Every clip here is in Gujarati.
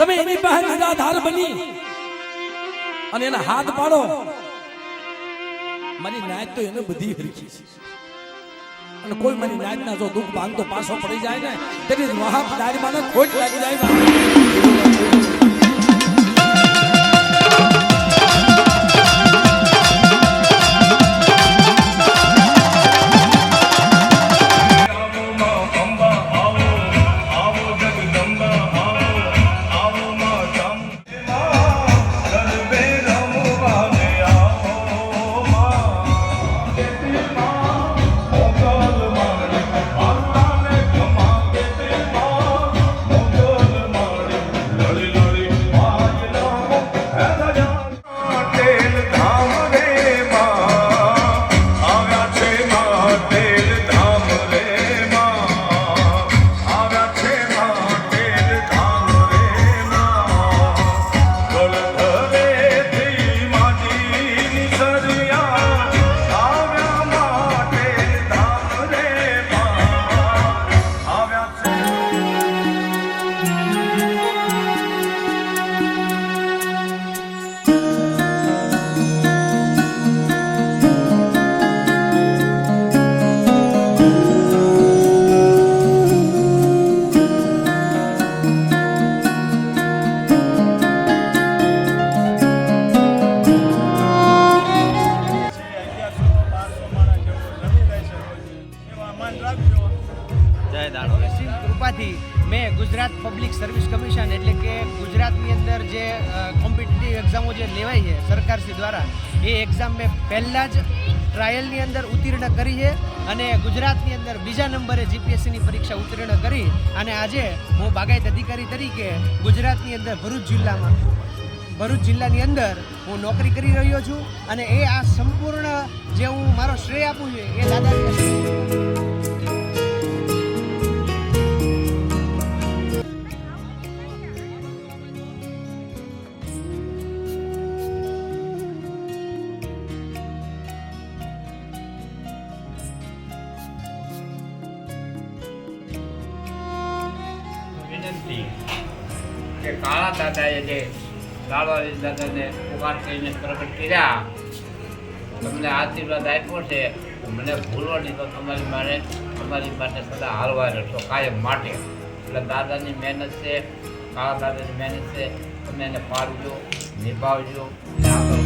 તમે એની પાસે નિરાધાર બની અને એના હાથ પાડો. મારી નાયત તો એને બધી હરખી છે અને કોઈ મારી નાયત ના જો દુઃખ ભાંગતો પાછો પડી જાય ને તેની મહાદારી માં ખોટ લાગી જાય. કૃપાથી મેં ગુજરાત પબ્લિક સર્વિસ કમિશન એટલે કે ગુજરાતની અંદર જે કોમ્પિટિટિવ એક્ઝામો જે લેવાય છે સરકારશ્રી દ્વારા એ એક્ઝામ મેં પહેલાં જ ટ્રાયલની અંદર ઉત્તીર્ણ કરી છે અને ગુજરાતની અંદર બીજા નંબરે જીપીએસસીની પરીક્ષા ઉત્તીર્ણ કરી અને આજે હું બાગાયત અધિકારી તરીકે ગુજરાતની અંદર ભરૂચ જિલ્લાની અંદર હું નોકરી કરી રહ્યો છું અને એ આ સંપૂર્ણ જે હું મારો શ્રેય આપું છું એ દાદાની કે કાળા દાદાએ જે લાલવારી દાદાને પુકાર કરીને પ્રગટ કર્યા, તમને આશીર્વાદ આપ્યો છે, મને ભૂલવાની તો તમારી માટે સદા હાલવા રહેશો કાયમ માટે. એટલે દાદાની મહેનત છે, કાળા દાદાની મહેનત છે, તમે એને પાડજો, નિભાવજો અને આગળ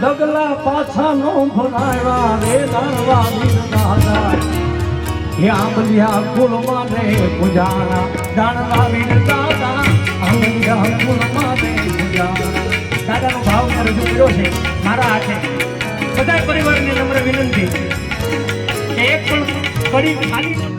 ડગલા પાછા નો ભણાવ્યા રે દાનવા દાદા હે આંબલિયા કુલમાં ને પૂજાણા દાનવા દાદા આંબલિયા કુલમાં ને પૂજાણા. દાદાનો ભાવ મારે રજૂ કર્યો છે મારા હાથે. બધા પરિવારને નમ્ર વિનંતી કે એક પણ કડી ખાલી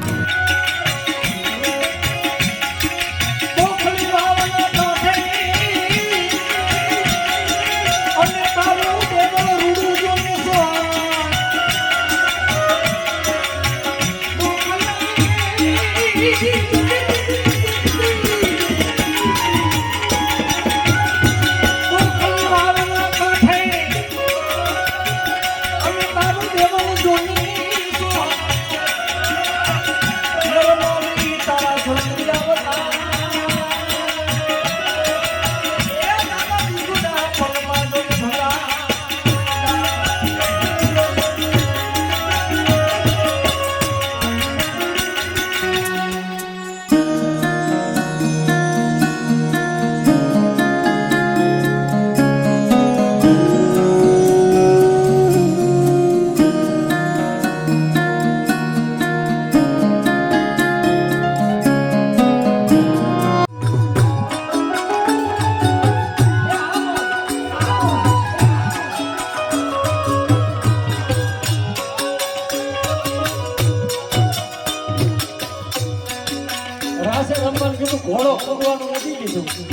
કીધું